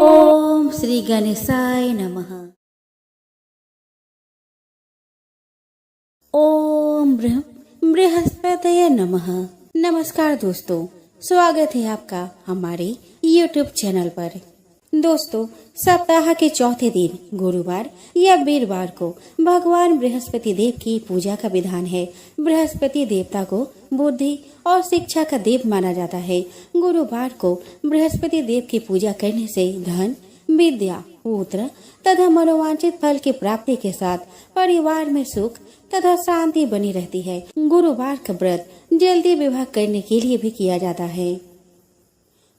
ओम श्री गणेशाय नमः। ओम बृहस्पतये नमः। नमस्कार दोस्तों, स्वागत है आपका हमारे YouTube चैनल पर। दोस्तों, सप्ताह के चौथे दिन गुरुवार या वीरवार को भगवान बृहस्पति देव की पूजा का विधान है। बृहस्पति देवता को बुद्धि और शिक्षा का देव माना जाता है। गुरुवार को बृहस्पति देव की पूजा करने से धन, विद्या, पुत्र तथा मनोवांछित फल की प्राप्ति के साथ परिवार में सुख तथा शांति बनी रहती है। गुरुवार का व्रत जल्दी विवाह करने के लिए भी किया जाता है।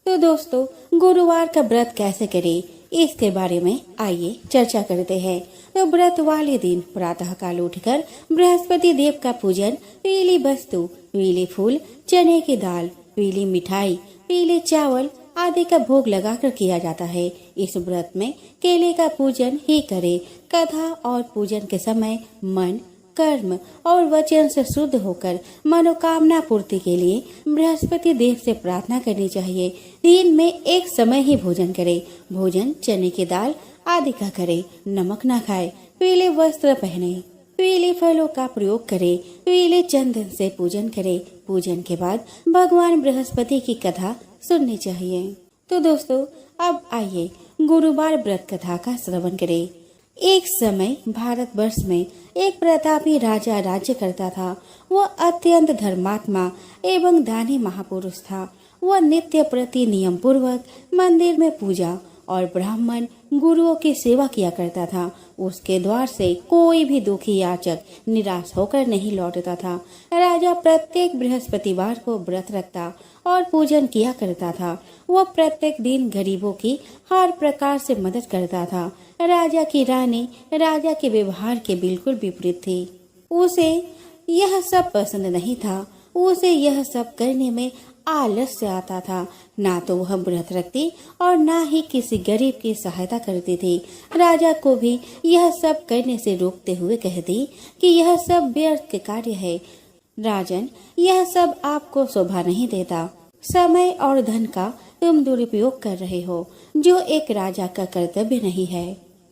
तो दोस्तों, गुरुवार का व्रत कैसे करें, इसके बारे में आइए चर्चा करते हैं। तो व्रत वाले दिन प्रातः काल उठकर बृहस्पति देव का पूजन पीली वस्तु, पीले फूल, चने की दाल, पीली मिठाई, पीले चावल आदि का भोग लगाकर किया जाता है। इस व्रत में केले का पूजन ही करें। कथा और पूजन के समय मन, कर्म और वचन से शुद्ध होकर मनोकामना पूर्ति के लिए बृहस्पति देव से प्रार्थना करनी चाहिए। दिन में एक समय ही भोजन करें। भोजन चने की दाल आदि का करें। नमक न खाए। पीले वस्त्र पहने। पीले फलों का प्रयोग करें। पीले चंदन से पूजन करें। पूजन के बाद भगवान बृहस्पति की कथा सुननी चाहिए। तो दोस्तों, अब आइए गुरुवार व्रत कथा का श्रवण करें। एक समय भारतवर्ष में एक प्रतापी राजा राज्य करता था। वह अत्यंत धर्मात्मा एवं दानी महापुरुष था। वह नित्य प्रति नियम पूर्वक मंदिर में पूजा और ब्राह्मण गुरुओं की सेवा किया करता था। उसके द्वार से कोई भी दुखी याचक निराश होकर नहीं लौटता था। राजा प्रत्येक बृहस्पतिवार को व्रत रखता और पूजन किया करता था। वह प्रत्येक दिन गरीबों की हर प्रकार से मदद करता था। राजा की रानी राजा के व्यवहार के बिल्कुल विपरीत थी। उसे यह सब पसंद नहीं था। उसे यह सब करने में आलस्य आता था। ना तो वह व्रत रखती और ना ही किसी गरीब की सहायता करती थी। राजा को भी यह सब करने से रोकते हुए कहती कि यह सब व्यर्थ के कार्य है। राजन, यह सब आपको शोभा नहीं देता। समय और धन का तुम दुरुपयोग कर रहे हो, जो एक राजा का कर्तव्य नहीं है।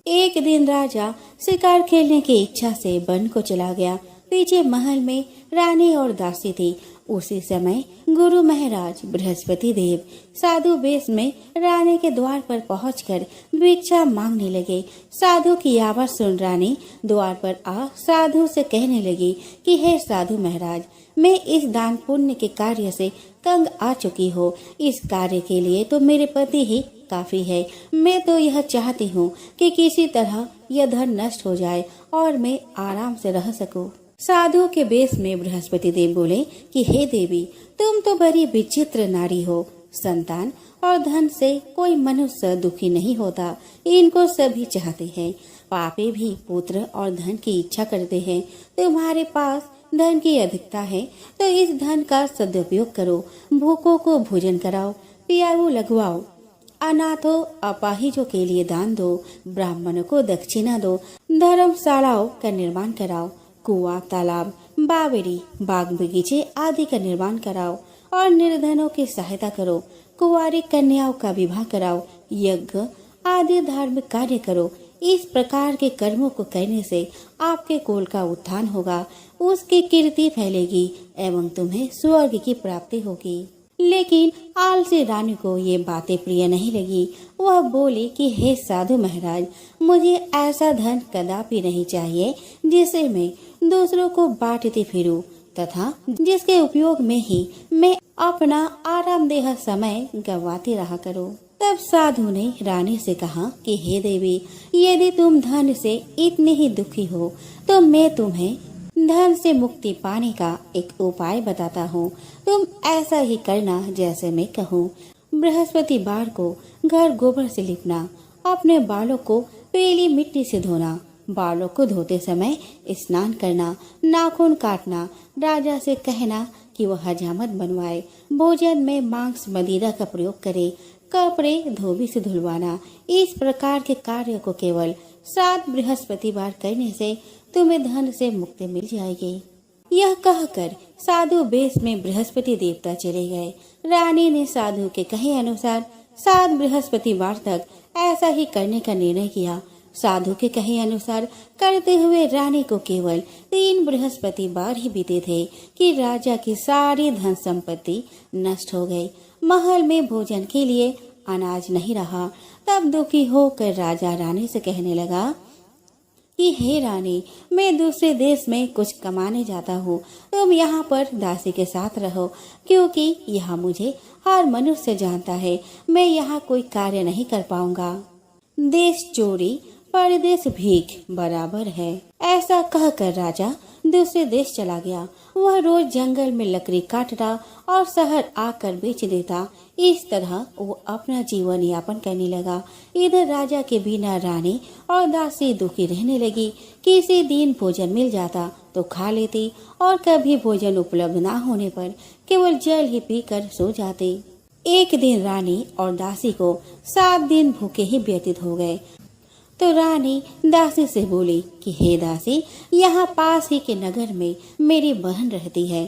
एक दिन राजा शिकार खेलने की इच्छा से वन को चला गया। पीछे महल में रानी और दासी थी। उसी समय गुरु महाराज बृहस्पति देव साधु वेश में रानी के द्वार पर पहुंचकर भिक्षा मांगने लगे। साधु की आवाज सुन रानी द्वार पर आ साधु से कहने लगी कि हे साधु महाराज, मैं इस दान पुण्य के कार्य से तंग आ चुकी हूँ। इस कार्य के लिए तो मेरे पति ही काफी है। मैं तो यह चाहती हूँ कि किसी तरह यह धन नष्ट हो जाए और मैं आराम से रह सकूं। साधु के वेश में बृहस्पति देव बोले कि हे देवी, तुम तो बड़ी विचित्र नारी हो। संतान और धन से कोई मनुष्य दुखी नहीं होता। इनको सभी चाहते हैं। पापी भी पुत्र और धन की इच्छा करते हैं। तुम्हारे पास धन की अधिकता है तो इस धन का सदुपयोग करो। भूखों को भोजन कराओ, पियाऊ लगवाओ, अनाथों अपाहिजों के लिए दान दो, ब्राह्मणों को दक्षिणा दो, धर्मशालाओं का निर्माण कराओ, कुआं, तालाब, बावड़ी, बाग बगीचे आदि का निर्माण कराओ और निर्धनों की सहायता करो। कुंवारी कन्याओं का विवाह कराओ, यज्ञ आदि धार्मिक कार्य करो। इस प्रकार के कर्मों को करने से आपके कुल का उत्थान होगा, उसकी कीर्ति फैलेगी एवं तुम्हें स्वर्ग की प्राप्ति होगी। लेकिन आलसी रानी को ये बातें प्रिय नहीं लगी। वह बोली कि हे साधु महाराज, मुझे ऐसा धन कदापि नहीं चाहिए जिसे मैं दूसरों को बांटती फिरूं तथा जिसके उपयोग में ही मैं अपना आरामदेह समय गंवाती रहा करूं। तब साधु ने रानी से कहा कि हे देवी, यदि तुम धन से इतनी ही दुखी हो तो मैं तुम्हें धन से मुक्ति पाने का एक उपाय बताता हूँ। तुम ऐसा ही करना जैसे मैं कहूँ। बृहस्पतिवार को घर गोबर से लिपना, अपने बालों को पीली मिट्टी से धोना, बालों को धोते समय स्नान करना, नाखून काटना, राजा से कहना कि वह हजामत बनवाए, भोजन में मांस मदिरा का प्रयोग करे, कपड़े धोबी से धुलवाना। इस प्रकार के कार्य को केवल 7 बृहस्पतिवार करने से तुम्हें धन से मुक्ति मिल जाएगी। यह कहकर साधु वेश में बृहस्पति देवता चले गए। रानी ने साधु के कहे अनुसार 7 बृहस्पतिवार तक ऐसा ही करने का निर्णय किया। साधु के कहे अनुसार करते हुए रानी को केवल 3 बृहस्पतिवार ही बीते थे कि राजा की सारी धन संपत्ति नष्ट हो गई। महल में भोजन के लिए अनाज नहीं रहा। तब दुखी होकर राजा रानी से कहने लगा कि हे रानी, मैं दूसरे देश में कुछ कमाने जाता हूँ, तुम यहाँ पर दासी के साथ रहो, क्योंकि यहाँ मुझे हर मनुष्य जानता है, मैं यहाँ कोई कार्य नहीं कर पाऊंगा। देश चोरी परदेश भीख बराबर है। ऐसा कहकर राजा दूसरे देश चला गया। वह रोज जंगल में लकड़ी काटता और शहर आकर बेच देता। इस तरह वो अपना जीवन यापन करने लगा। इधर राजा के बिना रानी और दासी दुखी रहने लगी। किसी दिन भोजन मिल जाता तो खा लेती और कभी भोजन उपलब्ध न होने पर केवल जल ही पीकर सो जाती। एक दिन रानी और दासी को 7 दिन भूखे ही व्यतीत हो गए। तो रानी दासी से बोली कि हे दासी, यहाँ पास ही के नगर में मेरी बहन रहती है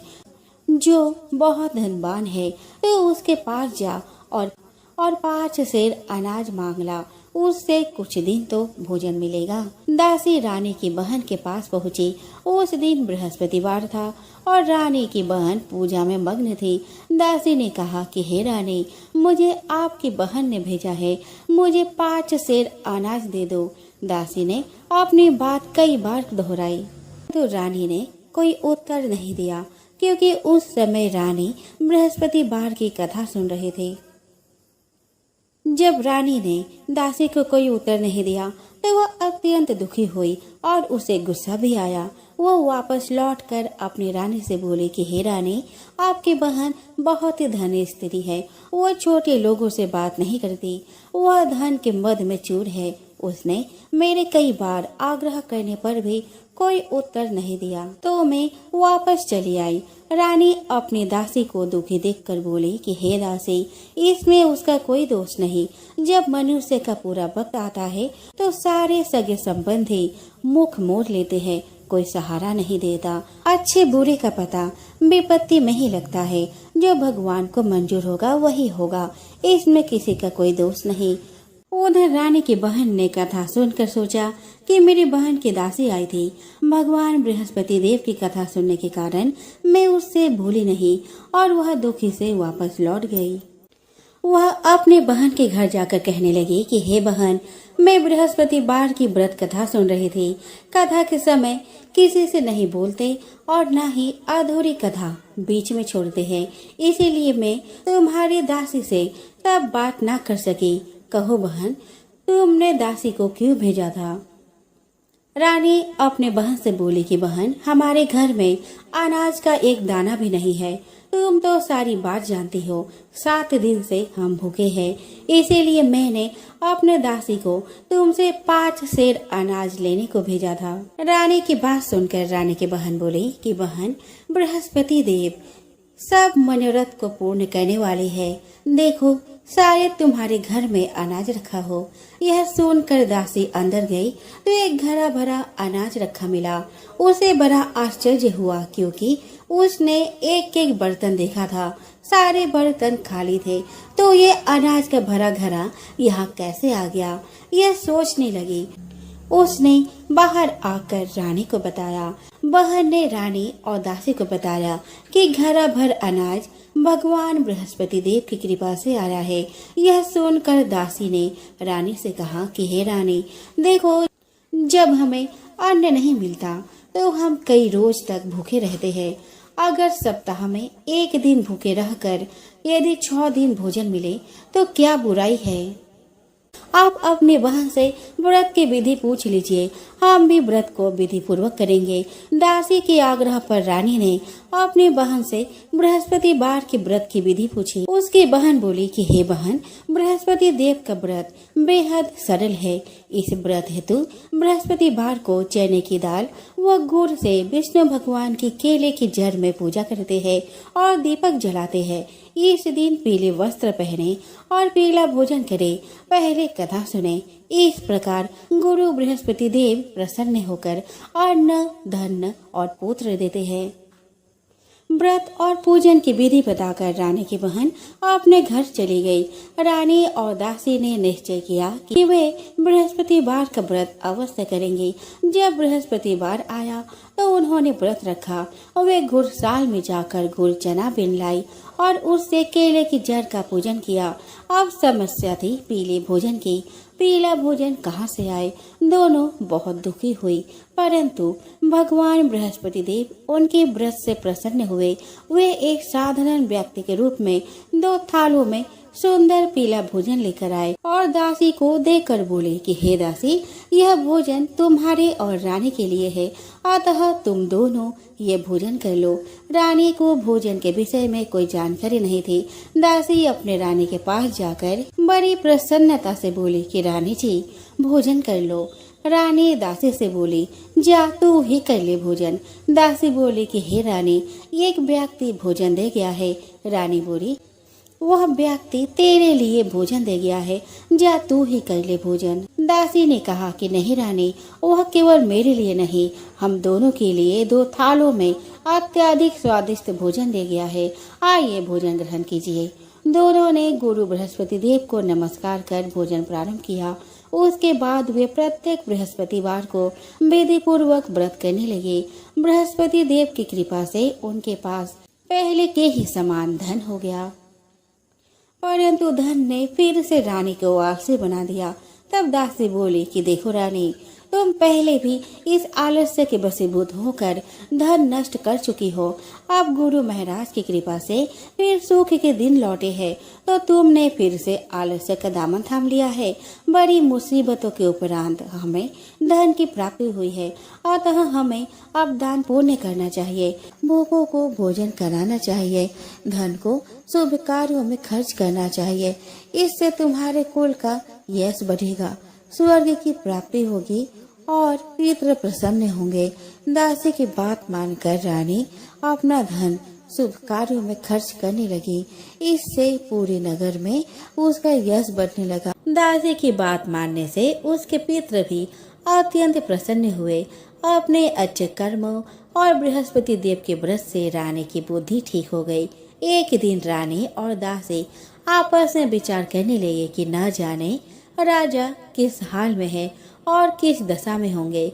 जो बहुत धनवान है, तो उसके पास जा और 5 सेर अनाज मांग ला, उससे कुछ दिन तो भोजन मिलेगा। दासी रानी की बहन के पास पहुँची। उस दिन बृहस्पतिवार था और रानी की बहन पूजा में मग्न थी। दासी ने कहा कि हे रानी, मुझे आपकी बहन ने भेजा है, मुझे 5 सेर अनाज दे दो। दासी ने अपनी बात कई बार दोहराई तो रानी ने कोई उत्तर नहीं दिया, क्योंकि उस समय रानी बृहस्पतिवार की कथा सुन रही थी। जब रानी ने दासी को कोई उत्तर नहीं दिया तो वह अत्यंत दुखी हुई और उसे गुस्सा भी आया। वो वापस लौटकर अपनी रानी से बोली कि हे रानी, आपकी बहन बहुत ही धनी स्त्री है, वह छोटे लोगों से बात नहीं करती, वह धन के मद में चूर है। उसने मेरे कई बार आग्रह करने पर भी कोई उत्तर नहीं दिया, तो मैं वापस चली आई। रानी अपनी दासी को दुखी देखकर बोली कि हे दासी, इसमें उसका कोई दोष नहीं। जब मनुष्य का पूरा वक्त आता है तो सारे सगे संबंधी मुख मोड़ लेते हैं, कोई सहारा नहीं देता। अच्छे बुरे का पता विपत्ति में ही लगता है। जो भगवान को मंजूर होगा वही होगा, इसमें किसी का कोई दोष नहीं। उधर रानी की बहन ने कथा सुनकर सोचा कि मेरी बहन की दासी आई थी। भगवान बृहस्पति देव की कथा सुनने के कारण मैं उससे भूली नहीं और वह दुखी से वापस लौट गई। वह अपने बहन के घर जाकर कहने लगी कि हे बहन, मैं बृहस्पतिवार की व्रत कथा सुन रही थी। कथा के समय किसी से नहीं बोलते और न ही अधूरी कथा बीच में छोड़ते हैं, इसीलिए मैं तुम्हारी दासी से तब बात न कर सकी। कहो बहन, तुमने दासी को क्यों भेजा था? रानी अपने बहन से बोली कि बहन, हमारे घर में अनाज का एक दाना भी नहीं है, तुम तो सारी बात जानती हो। 7 दिन से हम भूखे हैं, इसीलिए मैंने अपने दासी को तुमसे 5 सेर अनाज लेने को भेजा था। रानी की बात सुनकर रानी की बहन बोली कि बहन, बृहस्पति देव सब मनोरथ को पूर्ण करने वाले है। देखो, शायद तुम्हारे घर में अनाज रखा हो। यह सुनकर दासी अंदर गई तो एक घड़ा भरा अनाज रखा मिला। उसे बड़ा आश्चर्य हुआ, क्योंकि उसने एक एक बर्तन देखा था, सारे बर्तन खाली थे। तो ये अनाज का भरा घड़ा यहाँ कैसे आ गया, यह सोचने लगी। उसने बाहर आकर रानी को बताया। बहन ने रानी और दासी को बताया कि घड़ा भर अनाज भगवान बृहस्पति देव की कृपा से आया है। यह सुनकर दासी ने रानी से कहा कि हे रानी, देखो, जब हमें अन्न नहीं मिलता तो हम कई रोज तक भूखे रहते हैं। अगर सप्ताह में 1 दिन भूखे रहकर यदि 6 दिन भोजन मिले तो क्या बुराई है? आप अपने बहन से व्रत की विधि पूछ लीजिए, हम भी व्रत को विधि पूर्वक करेंगे। दासी के आग्रह पर रानी ने अपनी बहन से बृहस्पतिवार के व्रत की विधि पूछी। उसकी बहन बोली कि हे बहन, बृहस्पति देव का व्रत बेहद सरल है। इस व्रत हेतु बृहस्पतिवार को चने की दाल व गुड़ से विष्णु भगवान की केले की जड़ में पूजा करते हैं और दीपक जलाते हैं। इस दिन पीले वस्त्र पहने और पीला भोजन करे। पहले कथा सुने। इस प्रकार गुरु बृहस्पति देव प्रसन्न होकर अन्न, धन और पुत्र देते हैं। व्रत और पूजन की विधि बताकर रानी की बहन अपने घर चली गई। रानी और दासी ने निश्चय किया कि वे बृहस्पतिवार का व्रत अवश्य करेंगी। जब बृहस्पतिवार आया तो उन्होंने व्रत रखा। वे गुड़साल में जाकर गुड़ चना बिन लाई और उससे केले की जड़ का पूजन किया। अब समस्या थी पीले भोजन की। पीला भोजन कहाँ से आए? दोनों बहुत दुखी हुई, परंतु भगवान बृहस्पति देव उनके व्रत से प्रसन्न हुए। वे एक साधारण व्यक्ति के रूप में 2 थालों में सुंदर पीला भोजन लेकर आए और दासी को देकर बोले कि हे दासी, यह भोजन तुम्हारे और रानी के लिए है, अतः तुम दोनों ये भोजन कर लो। रानी को भोजन के विषय में कोई जानकारी नहीं थी। दासी अपने रानी के पास जाकर बड़ी प्रसन्नता से बोली कि रानी जी, भोजन कर लो। रानी दासी से बोली, जा तू ही कर ले भोजन। दासी बोली कि हे रानी, एक व्यक्ति भोजन दे गया है। रानी बोली, वह व्यक्ति तेरे लिए भोजन दे गया है, जा तू ही कर ले भोजन। दासी ने कहा कि नहीं रानी, वह केवल मेरे लिए नहीं, हम दोनों के लिए 2 थालों में अत्यधिक स्वादिष्ट भोजन दे गया है। आइए भोजन ग्रहण कीजिए। दोनों ने गुरु बृहस्पति देव को नमस्कार कर भोजन प्रारंभ किया। उसके बाद वे प्रत्येक बृहस्पतिवार को विधि पूर्वक व्रत करने लगे। बृहस्पति देव की कृपा से उनके पास पहले के ही समान धन हो गया, परंतु धन ने फिर से रानी को आलसी बना दिया। तब दासी बोली कि देखो रानी, तुम पहले भी इस आलस्य के वशीभूत होकर धन नष्ट कर चुकी हो। अब गुरु महाराज की कृपा से फिर सुख के दिन लौटे हैं, तो तुमने फिर से आलस्य का दामन थाम लिया है। बड़ी मुसीबतों के उपरांत हमें धन की प्राप्ति हुई है, अतः हमें अब दान पुण्य करना चाहिए, भूखों को भोजन कराना चाहिए, धन को शुभ कार्यों में खर्च करना चाहिए। इससे तुम्हारे कुल का यश बढ़ेगा, स्वर्ग की प्राप्ति होगी और पितृ प्रसन्न होंगे। दासी की बात मानकर रानी अपना धन शुभ कार्यों में खर्च करने लगी। इससे पूरे नगर में उसका यश बढ़ने लगा। दासी की बात मानने से उसके पितृ भी अत्यंत प्रसन्न हुए। अपने अच्छे कर्मों और बृहस्पति देव के व्रत से रानी की बुद्धि ठीक हो गई। एक दिन रानी और दासी आपस में विचार करने लगे कि न जाने राजा किस हाल में है और किस दशा में होंगे।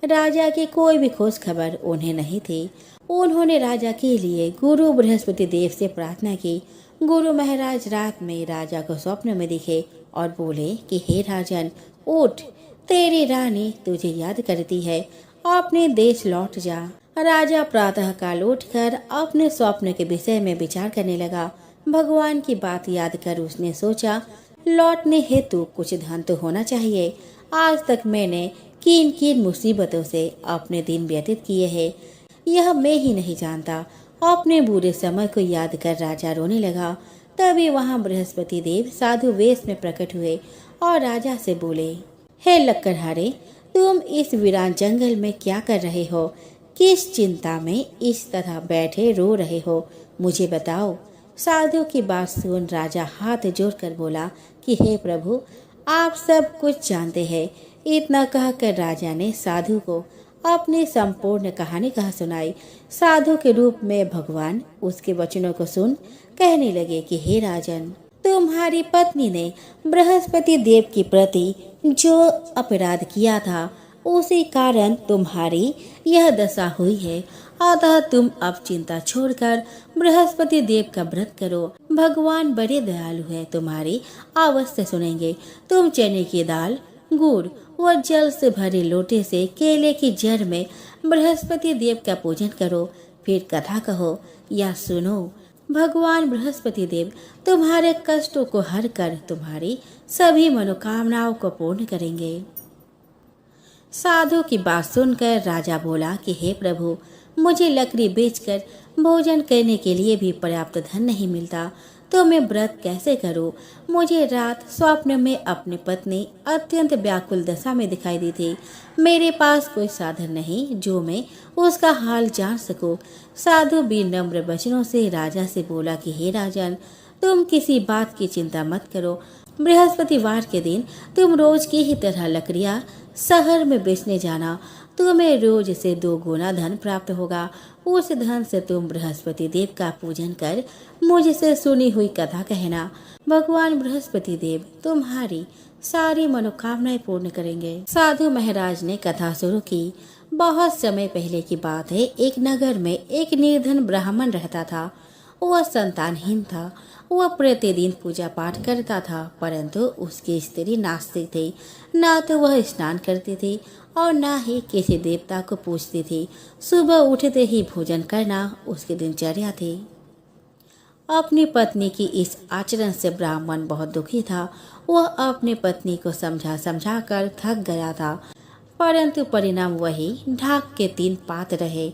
राजा की कोई भी खोज खबर उन्हें नहीं थी। उन्होंने राजा के लिए गुरु बृहस्पति देव से प्रार्थना की। गुरु महाराज रात में राजा को स्वप्न में दिखे और बोले कि हे राजन, उठ, तेरी रानी तुझे याद करती है, अपने देश लौट जा। राजा प्रातः काल उठकर अपने स्वप्न के विषय में विचार करने लगा। भगवान की बात याद कर उसने सोचा, लौटने हेतु कुछ धन तो होना चाहिए। आज तक मैंने किन किन मुसीबतों से अपने दिन व्यतीत किए हैं, यह मैं ही नहीं जानता। अपने बुरे समय को याद कर राजा रोने लगा। तभी वहाँ बृहस्पति देव साधु वेश में प्रकट हुए और राजा से बोले, हे लक्कड़हारे, तुम इस वीरान जंगल में क्या कर रहे हो? किस चिंता में इस तरह बैठे रो रहे हो? मुझे बताओ। साधु की बात सुन राजा हाथ जोड़कर बोला कि हे प्रभु, आप सब कुछ जानते हैं। इतना कहकर राजा ने साधु को अपनी संपूर्ण कहानी कह सुनाई। साधु के रूप में भगवान उसके वचनों को सुन कहने लगे कि हे राजन, तुम्हारी पत्नी ने बृहस्पति देव के प्रति जो अपराध किया था, उसी कारण तुम्हारी यह दशा हुई है। अतः तुम अब चिंता छोड़कर बृहस्पति देव का व्रत करो। भगवान बड़े दयालु है, तुम्हारी अवश्य सुनेंगे। तुम चने की दाल, गुड़ व जल से भरे लोटे से केले की जड़ में बृहस्पति देव का पूजन करो, फिर कथा कहो या सुनो। भगवान बृहस्पति देव तुम्हारे कष्टों को हर कर तुम्हारी सभी मनोकामनाओं को पूर्ण करेंगे। साधु की बात सुनकर राजा बोला कि हे प्रभु, मुझे लकड़ी बेचकर भोजन करने के लिए भी पर्याप्त धन नहीं मिलता, तो मैं व्रत कैसे करूं? मुझे रात स्वप्न में अपनी पत्नी अत्यंत व्याकुल दशा में दिखाई दी थी। मेरे पास कोई साधन नहीं जो मैं उसका हाल जान सकूं। साधु विनम्र वचनों से राजा से बोला कि हे राजन, तुम किसी बात की चिंता मत करो। बृहस्पतिवार के दिन तुम रोज की ही तरह लकड़ियां शहर में बेचने जाना। तुम्हें रोज से 2 गुना धन प्राप्त होगा। उस धन से तुम बृहस्पति देव का पूजन कर मुझसे सुनी हुई कथा कहना। भगवान बृहस्पति देव तुम्हारी सारी मनोकामनाएं पूर्ण करेंगे। साधु महाराज ने कथा शुरू की। बहुत समय पहले की बात है। एक नगर में एक निर्धन ब्राह्मण रहता था। वह संतानहीन था। वह प्रतिदिन पूजा पाठ करता था, परंतु उसकी स्त्री नास्तिक थी। न तो वह स्नान करती थी और न ही किसी देवता को पूजती थी। सुबह उठते ही भोजन करना उसकी दिनचर्या थी। अपनी पत्नी की इस आचरण से ब्राह्मण बहुत दुखी था। वह अपनी पत्नी को समझा समझा कर थक गया था, परंतु परिणाम वही ढाक के 3 पात रहे।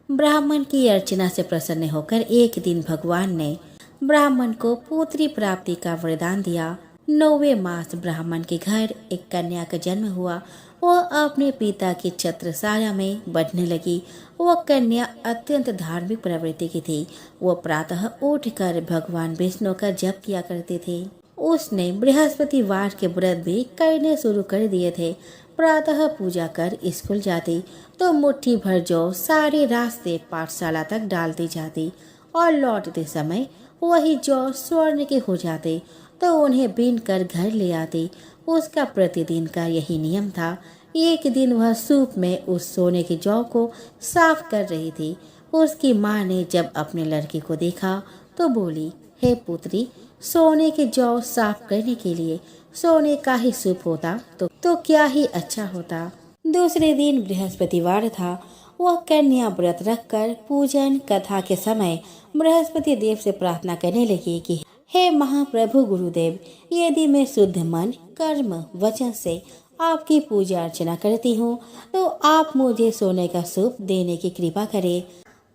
ब्राह्मण की अर्चना से प्रसन्न होकर एक दिन भगवान ने ब्राह्मण को पुत्री प्राप्ति का वरदान दिया। 9वें मास ब्राह्मण के घर एक कन्या का जन्म हुआ। वह अपने पिता की छत्रछाया में बढ़ने लगी। वह कन्या अत्यंत धार्मिक प्रवृत्ति की थी। वह प्रातः उठकर भगवान विष्णु का जप किया करती थी। उसने बृहस्पतिवार के व्रत भी करने शुरू कर दिए थे। प्रातः पूजा कर स्कूल जाती तो मुट्ठी भर जौ सारे रास्ते पाठशाला तक डालती जाती और लौटते समय वही जौ स्वर्ण के हो जाते तो उन्हें बीन कर घर ले आती। उसका प्रतिदिन का यही नियम था। एक दिन वह सूप में उस सोने के जौ को साफ कर रही थी। उसकी माँ ने जब अपने लड़की को देखा तो बोली, हे पुत्री, सोने के जौ साफ करने के लिए सोने का ही सूप होता तो क्या ही अच्छा होता। दूसरे दिन बृहस्पतिवार था। वह कन्या व्रत रखकर पूजन कथा के समय बृहस्पति देव से प्रार्थना करने लगी कि हे महाप्रभु गुरुदेव, यदि मैं शुद्ध मन, कर्म, वचन से आपकी पूजा अर्चना करती हूँ तो आप मुझे सोने का सूप देने की कृपा करें।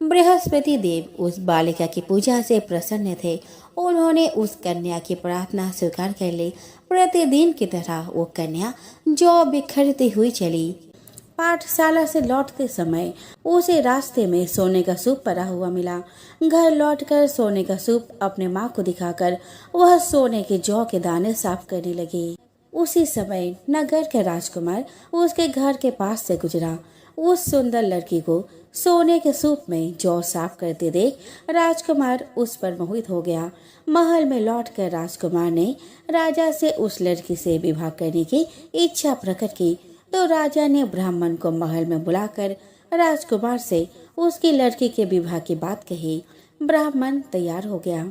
बृहस्पति देव उस बालिका की पूजा से प्रसन्न थे। उन्होंने उस कन्या की प्रार्थना स्वीकार कर ली। प्रतिदिन की तरह वो कन्या जौ बिखरती हुई चली। पाठशाला से लौटते समय उसे रास्ते में सोने का सूप पड़ा हुआ मिला। घर लौटकर सोने का सूप अपने माँ को दिखाकर वह सोने के जौ के दाने साफ करने लगी। उसी समय नगर के राजकुमार उसके घर के पास से गुजरा। उस सुंदर लड़की को सोने के सूप में जौ साफ करते देख राजकुमार उस पर मोहित हो गया। महल में लौटकर राजकुमार ने राजा से उस लड़की से विवाह करने की इच्छा प्रकट की तो राजा ने ब्राह्मण को महल में बुलाकर राजकुमार से उसकी लड़की के विवाह की बात कही। ब्राह्मण तैयार हो गया।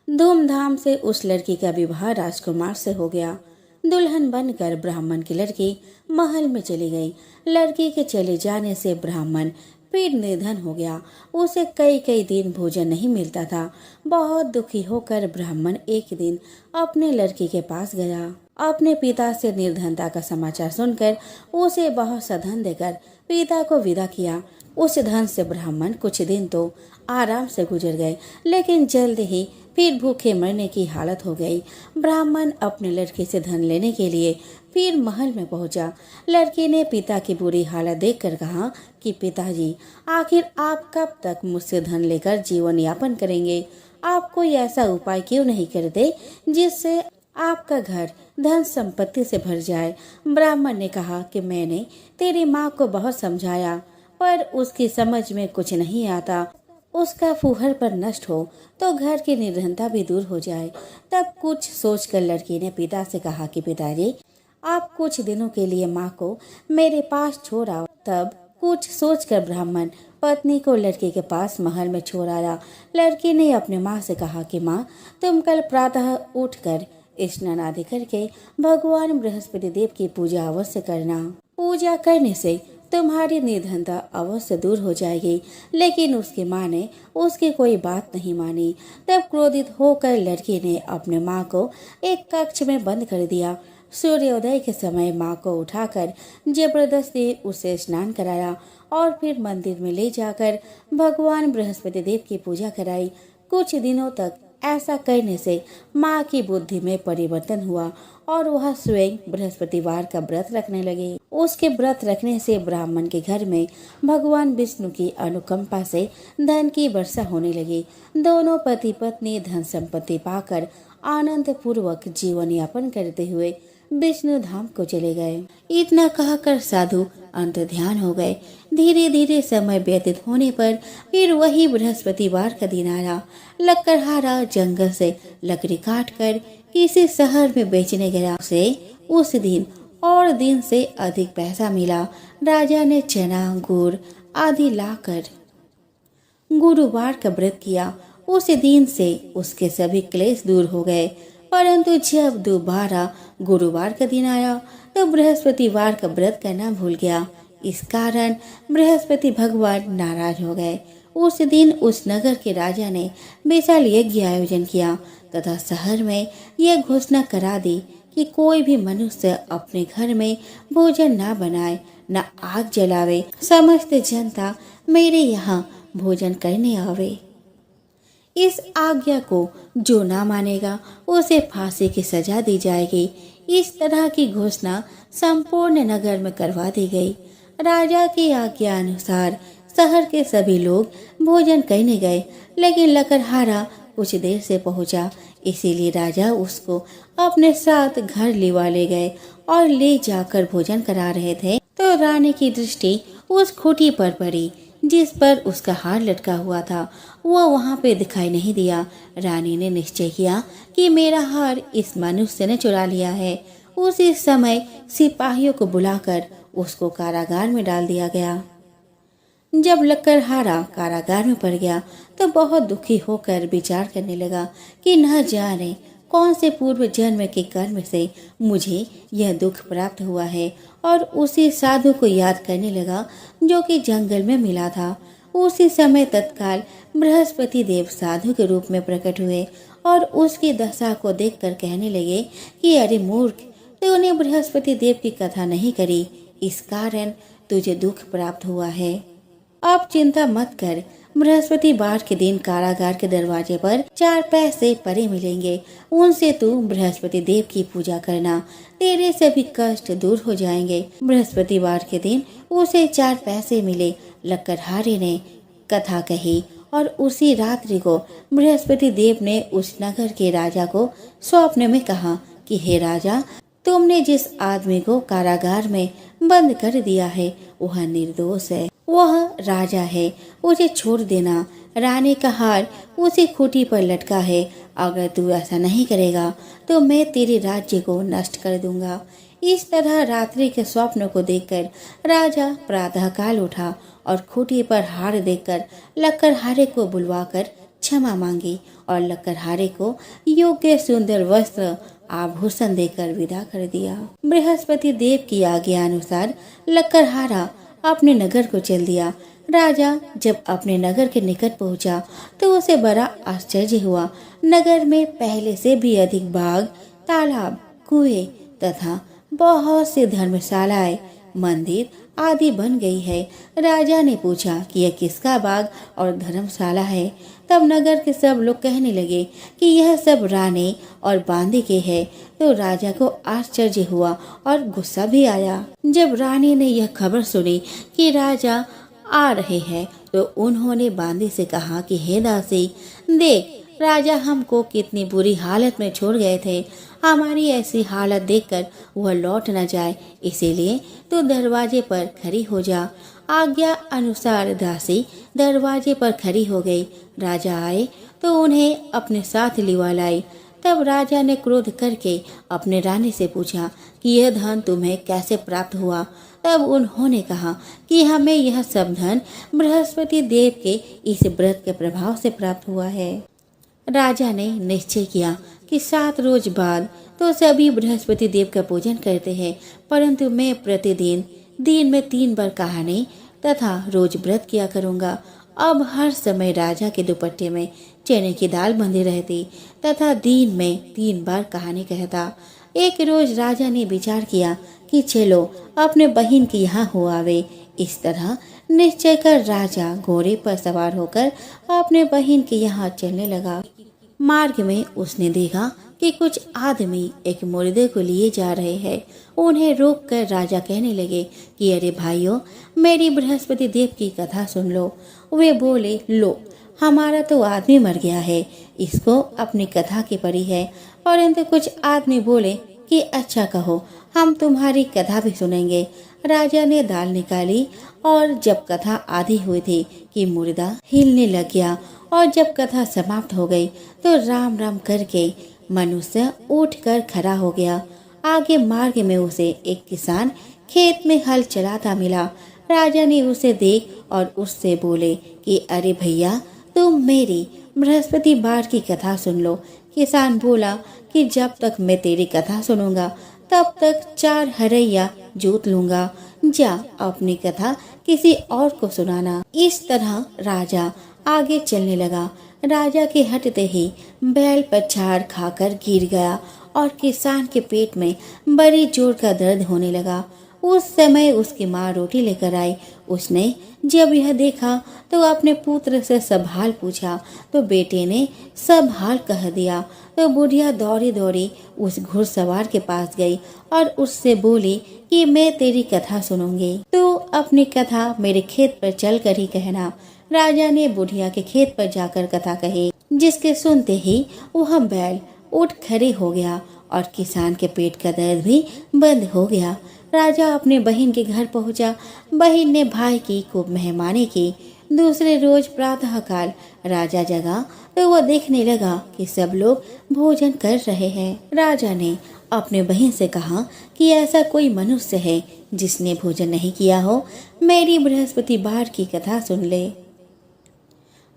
धूमधाम से उस लड़की का विवाह राजकुमार से हो गया। दुल्हन बनकर ब्राह्मण की लड़की महल में चली गई। लड़की के चले जाने से ब्राह्मण फिर निर्धन हो गया। उसे कई कई दिन भोजन नहीं मिलता था। बहुत दुखी होकर ब्राह्मण एक दिन अपने लड़की के पास गया। अपने पिता से निर्धनता का समाचार सुनकर उसे बहुत सा धन देकर पिता को विदा किया। उस धन से ब्राह्मण कुछ दिन तो आराम से गुजर गए, लेकिन जल्द ही फिर भूखे मरने की हालत हो गई। ब्राह्मण अपने लड़की से धन लेने के लिए फिर महल में पहुंचा। लड़की ने पिता की बुरी हालत देखकर कहा कि पिताजी, आखिर आप कब तक मुझसे धन लेकर जीवन यापन करेंगे? आप कोई ऐसा उपाय क्यों नहीं करते जिससे आपका घर धन संपत्ति से भर जाए? ब्राह्मण ने कहा कि मैंने तेरी माँ को बहुत समझाया, पर उसकी समझ में कुछ नहीं आता। उसका फूहर पर नष्ट हो तो घर की निर्धनता भी दूर हो जाए। तब कुछ सोचकर लड़की ने पिता से कहा कि पिताजी, आप कुछ दिनों के लिए माँ को मेरे पास छोड़ आओ। तब कुछ सोचकर ब्राह्मण पत्नी को लड़की के पास महल में छोड़ आया। लड़की ने अपने माँ से कहा कि माँ, तुम कल प्रातः उठकर स्नान आदि करके भगवान बृहस्पति देव की पूजा अवश्य करना। पूजा करने से तुम्हारी निर्धनता अवश्य दूर हो जाएगी। लेकिन उसकी माँ ने उसकी कोई बात नहीं मानी। तब क्रोधित होकर लड़की ने अपने माँ को एक कक्ष में बंद कर दिया। सूर्योदय के समय माँ को उठाकर जबरदस्ती उसे स्नान कराया और फिर मंदिर में ले जाकर भगवान बृहस्पति देव की पूजा कराई। कुछ दिनों तक ऐसा करने से माँ की बुद्धि में परिवर्तन हुआ और वह स्वयं बृहस्पतिवार का व्रत रखने लगी। उसके व्रत रखने से ब्राह्मण के घर में भगवान विष्णु की अनुकंपा से धन की वर्षा होने लगी। दोनों पति पत्नी धन संपत्ति पाकर आनंद पूर्वक जीवन यापन करते हुए विष्णु धाम को चले गए। इतना कहकर साधु अंतर्ध्यान हो गए। धीरे धीरे समय व्यतीत होने पर फिर वही बृहस्पतिवार का दिन आया। लकड़हारा जंगल से लकड़ी काट कर किसी शहर में बेचने गया। उसे उस दिन और दिन से अधिक पैसा मिला। राजा ने चना गुड़ आदि लाकर गुरुवार का व्रत किया। उस दिन से उसके सभी क्लेश दूर हो गए। परंतु जब दोबारा गुरुवार का दिन आया तो बृहस्पतिवार का व्रत करना भूल गया। इस कारण बृहस्पति भगवान नाराज हो गए। उस दिन उस नगर के राजा ने विशाल यज्ञ आयोजन किया तथा शहर में यह घोषणा करा दी कि कोई भी मनुष्य अपने घर में भोजन न बनाए, न आग जलावे। समस्त जनता मेरे यहाँ भोजन करने आवे। इस आज्ञा को जो ना मानेगा उसे फांसी की सजा दी जाएगी। इस तरह की घोषणा संपूर्ण नगर में करवा दी गई। राजा की आज्ञा अनुसार शहर के सभी लोग भोजन करने गए, लेकिन लकड़हारा कुछ देर से पहुंचा। इसीलिए राजा उसको अपने साथ घर लिवा ले गए और ले जाकर भोजन करा रहे थे तो रानी की दृष्टि उस खूंटी पर पड़ी जिस पर उसका हार लटका हुआ था। वह वहां पे दिखाई नहीं दिया। रानी ने निश्चय किया कि मेरा हार इस मनुष्य ने चुरा लिया है। उसी समय सिपाहियों को बुलाकर उसको कारागार में डाल दिया गया। जब लकड़हारा कारागार में पड़ गया तो बहुत दुखी होकर विचार करने लगा कि न जाने कौन से पूर्व जन्म के कर्म से मुझे यह दुख प्राप्त हुआ है, और उसी साधु को याद करने लगा जो कि जंगल में मिला था। उसी समय तत्काल बृहस्पति देव साधु के रूप में प्रकट हुए और उसकी दशा को देखकर कहने लगे कि अरे मूर्ख, तूने बृहस्पति देव की कथा नहीं करी, इस कारण तुझे दुख प्राप्त हुआ है। अब चिंता मत कर, बृहस्पतिवार के दिन कारागार के दरवाजे पर 4 पैसे पड़े मिलेंगे। उनसे तू बृहस्पति देव की पूजा करना, तेरे सभी कष्ट दूर हो जाएंगे। बृहस्पतिवार के दिन उसे 4 पैसे मिले। लकड़हारे ने कथा कही और उसी रात्रि को बृहस्पति देव ने उस नगर के राजा को स्वप्न में कहा कि हे राजा, तुमने जिस आदमी को कारागार में बंद कर दिया है वह निर्दोष है, वह राजा है, उसे छोड़ देना। रानी का हार उसी खूंटी पर लटका है। अगर तू ऐसा नहीं करेगा तो मैं तेरे राज्य को नष्ट कर दूंगा। इस तरह रात्रि के स्वप्न को देखकर राजा प्रातःकाल उठा और खूंटी पर हार देखकर लकड़हारे को बुलवाकर क्षमा मांगी और लकड़हारे को योग्य सुंदर वस्त्र आभूषण देकर विदा कर दिया। बृहस्पति देव की आज्ञा अनुसार लकड़हारा अपने नगर को चल दिया। राजा जब अपने नगर के निकट पहुंचा तो उसे बड़ा आश्चर्य हुआ। नगर में पहले से भी अधिक बाग, तालाब, कुएं तथा बहुत सी धर्मशालाएं, मंदिर आदि बन गई है। राजा ने पूछा कि यह किसका बाग और धर्मशाला है। तब नगर के सब लोग कहने लगे कि यह सब रानी और बांदी के है। तो राजा को आश्चर्य हुआ और गुस्सा भी आया। जब रानी ने यह खबर सुनी कि राजा आ रहे हैं तो उन्होंने बांदी से कहा कि हे दासी, देख, राजा हमको कितनी बुरी हालत में छोड़ गए थे। हमारी ऐसी हालत देखकर वह लौट न जाए, इसीलिए तू दरवाजे पर खड़ी हो जा। आज्ञा अनुसार दासी दरवाजे पर खड़ी हो गई। राजा आए तो उन्हें अपने साथ लिवा लाई। तब राजा ने क्रोध करके अपने रानी से पूछा कि यह धन तुम्हें कैसे प्राप्त हुआ। तब उन्होंने कहा कि हमें यह सब धन बृहस्पति देव के इस व्रत के प्रभाव से प्राप्त हुआ है। राजा ने निश्चय किया कि 7 रोज बाद तो सभी बृहस्पति देव का पूजन करते हैं, परंतु मैं प्रतिदिन दिन में 3 बार कहानी तथा रोज व्रत किया करूंगा। अब हर समय राजा के दुपट्टे में चने की दाल बंधी रहती तथा दिन में 3 बार कहानी कहता। एक रोज राजा ने विचार किया कि चलो अपने बहन के यहाँ हो आवे। इस तरह निश्चय कर राजा घोड़े पर सवार होकर अपने बहन के यहाँ चलने लगा। मार्ग में उसने देखा कि कुछ आदमी एक मुर्दे को लिए जा रहे हैं। उन्हें रोककर राजा कहने लगे कि अरे भाइयों, मेरी बृहस्पति देव की कथा सुन लो। वे बोले, लो, हमारा तो आदमी मर गया है, इसको अपनी कथा की पड़ी है। परंतु कुछ आदमी बोले कि अच्छा कहो, हम तुम्हारी कथा भी सुनेंगे। राजा ने दाल निकाली और जब कथा आधी हुई थी कि मुर्दा हिलने लग गया और जब कथा समाप्त हो गई तो राम राम करके मनुष्य उठकर खड़ा हो गया। आगे मार्ग में उसे एक किसान खेत में हल चलाता मिला। राजा ने उसे देख और उससे बोले कि अरे भैया, तुम मेरी बृहस्पतिवार की कथा सुन लो। किसान बोला कि जब तक मैं तेरी कथा सुनूंगा तब तक 4 हरैया जोत लूंगा। जा अपनी कथा किसी और को सुनाना। इस तरह राजा आगे चलने लगा। राजा के हटते ही बैल पछाड़ खाकर गिर गया और किसान के पेट में बड़ी जोर का दर्द होने लगा। उस समय उसकी माँ रोटी लेकर आई। उसने जब यह देखा तो अपने पुत्र से सब हाल पूछा तो बेटे ने सब हाल कह दिया। तो बुढ़िया दौड़ी दौड़ी उस घुड़सवार के पास गई और उससे बोली कि मैं तेरी कथा सुनूंगी, तू अपनी कथा मेरे खेत पर चल कर ही कहना। राजा ने बुढ़िया के खेत पर जाकर कथा कही, जिसके सुनते ही वह बैल उठ खड़े हो गया और किसान के पेट का दर्द भी बंद हो गया। राजा अपने बहन के घर पहुंचा। बहन ने भाई की खूब मेहमानी की। दूसरे रोज प्रातःकाल राजा जगा तो वह देखने लगा कि सब लोग भोजन कर रहे हैं। राजा ने अपने बहन से कहा कि ऐसा कोई मनुष्य है जिसने भोजन नहीं किया हो, मेरी बृहस्पतिवार की कथा सुन ले।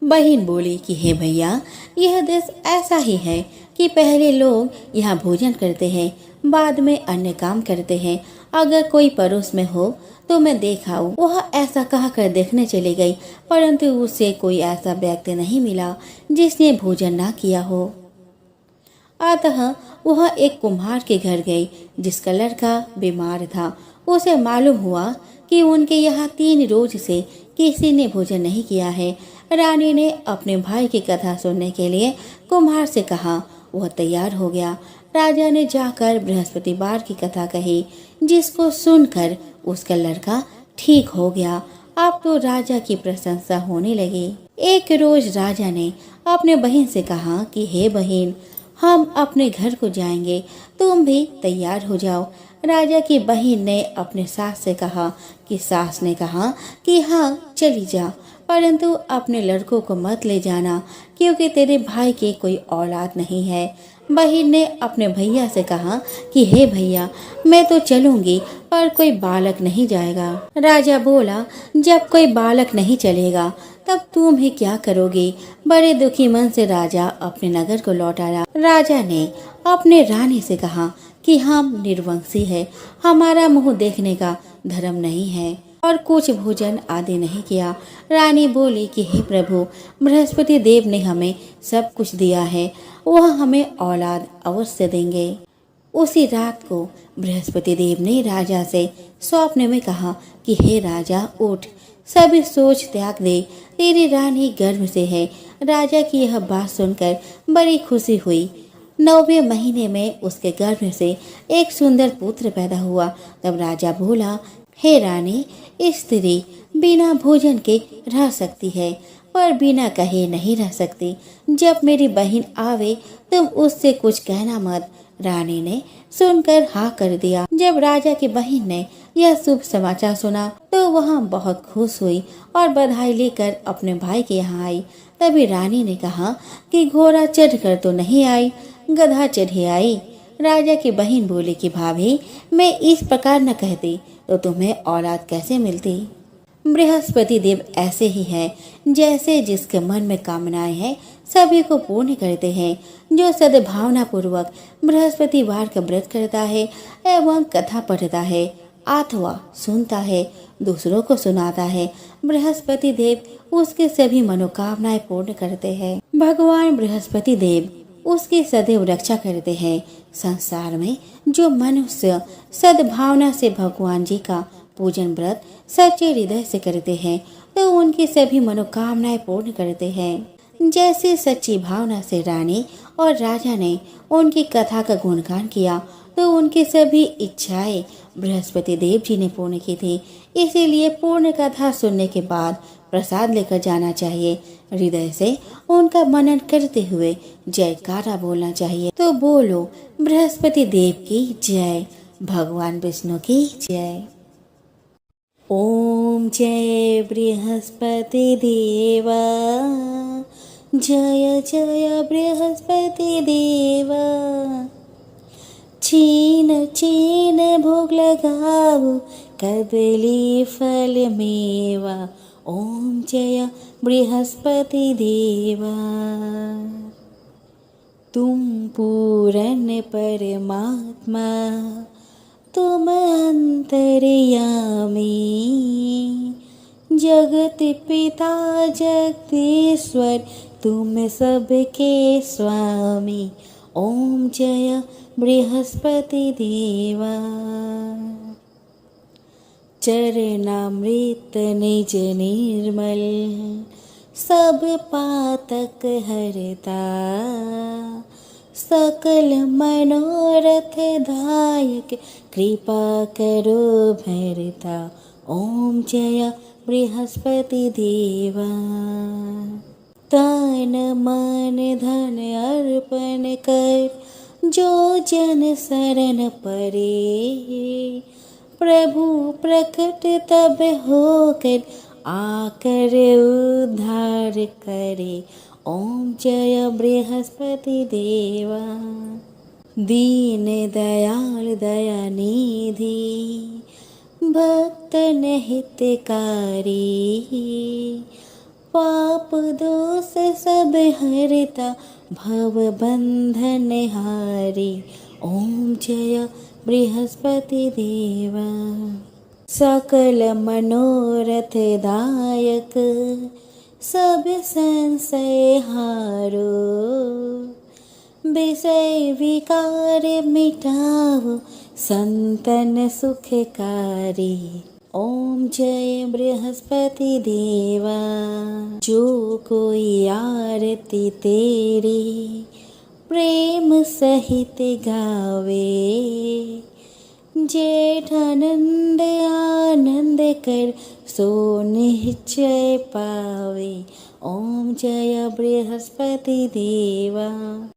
बहन बोली कि हे भैया, यह देश ऐसा ही है कि पहले लोग यहाँ भोजन करते हैं, बाद में अन्य काम करते हैं। अगर कोई पड़ोस में हो तो मैं देखाऊं। वह ऐसा कहकर देखने चली गई, परंतु उसे कोई ऐसा व्यक्ति नहीं मिला जिसने भोजन ना किया हो। अतः वह एक कुम्हार के घर गई जिसका लड़का बीमार था। उसे मालूम हुआ कि उनके यहाँ 3 रोज से किसी ने भोजन नहीं किया है। रानी ने अपने भाई की कथा सुनने के लिए कुम्हार से कहा। वह तैयार हो गया। राजा ने जाकर बृहस्पतिवार की कथा कही, जिसको सुनकर उसका लड़का ठीक हो गया। अब तो राजा की प्रशंसा होने लगी। एक रोज राजा ने अपने बहन से कहा कि हे बहन, हम अपने घर को जाएंगे, तुम भी तैयार हो जाओ। राजा की बहन ने अपने सास से कहा कि सास ने कहा कि हाँ चली जा, परंतु अपने लड़कों को मत ले जाना क्योंकि तेरे भाई की कोई औलाद नहीं है। बहन ने अपने भैया से कहा कि हे भैया, मैं तो चलूंगी पर कोई बालक नहीं जाएगा। राजा बोला, जब कोई बालक नहीं चलेगा तब तुम ही क्या करोगी। बड़े दुखी मन से राजा अपने नगर को लौट आया। राजा ने अपने रानी से कहा कि हम निर्वंशी है, हमारा मुंह देखने का धर्म नहीं है और कुछ भोजन आदि नहीं किया। रानी बोली कि हे प्रभु, बृहस्पति देव ने हमें सब कुछ दिया है, वह हमें औलाद अवश्य देंगे। उसी रात को बृहस्पति देव ने राजा से स्वप्न में कहा कि हे राजा, उठ, सभी सोच त्याग दे, तेरी रानी गर्भ से है। राजा की यह बात सुनकर बड़ी खुशी हुई। 9वें महीने में उसके गर्भ से एक सुंदर पुत्र पैदा हुआ। तब राजा बोला, हे रानी, स्त्री बिना भोजन के रह सकती है पर बिना कहे नहीं रह सकती। जब मेरी बहन आवे तुम उससे कुछ कहना मत। रानी ने सुनकर हाँ कर दिया। जब राजा की बहन ने यह शुभ समाचार सुना तो वह बहुत खुश हुई और बधाई लेकर अपने भाई के यहाँ आई। तभी रानी ने कहा कि घोड़ा चढ़कर तो नहीं आई, गधा चढ़े आई। राजा की बहन बोली कि भाभी, मैं इस प्रकार न कहती तो तुम्हें औलाद कैसे मिलती। बृहस्पति देव ऐसे ही है, जैसे जिसके मन में कामनाएं हैं सभी को पूर्ण करते हैं। जो सद्भावना पूर्वक बृहस्पतिवार का व्रत करता है एवं कथा पढ़ता है अथवा सुनता है, दूसरों को सुनाता है, बृहस्पति देव उसके सभी मनोकामनाएं पूर्ण करते हैं। भगवान बृहस्पति देव उसकी सदैव रक्षा करते हैं। संसार में जो मनुष्य सद्भावना से भगवान जी का पूजन व्रत सच्चे हृदय से करते हैं तो उनकी सभी मनोकामनाएं पूर्ण करते हैं। जैसे सच्ची भावना से रानी और राजा ने उनकी कथा का गुणगान किया तो उनकी सभी इच्छाएं बृहस्पति देव जी ने पूर्ण की थी। इसीलिए पूर्ण कथा सुनने के बाद प्रसाद लेकर जाना चाहिए। हृदय से उनका मनन करते हुए जयकारा बोलना चाहिए। तो बोलो बृहस्पति देव की जय, भगवान विष्णु की जय। ओम जय बृहस्पति देवा, जय जय बृहस्पति देवा। छीन छीन भोग लगाओ कदली फल मेवा। ओम जय बृहस्पति देवा। तुम पूर्ण परमात्मा, तुम अंतर्यामी, जगत पिता जगदीश्वर, तुम सबके स्वामी। ओम जय बृहस्पति देवा। चरणामृत निज निर्मल, सब पातक हरता, सकल मनोरथ दायक, कृपा करो भरता। ओम जय बृहस्पति देवा। तन मन धन अर्पण कर, जो जन शरण परे, प्रभु प्रकट तब होकर, आकर उद्धार करे। ओम जय बृहस्पति देवा। दीन दयाल दया निधि, भक्त हितकारी, पाप दोष सब हरता, भव बंधन हारी। ओम जय बृहस्पति देवा। सकल मनोरथ दायक, सब संशय हारो, विषय विकार मिटाओ, संतन सुखकारी। ओम जय बृहस्पति देवा। जो कोई आरती तेरी, प्रेम सहित गावे, जेठानंद आनंद कर, सो निश्चय पावे। ओम जय बृहस्पति देवा।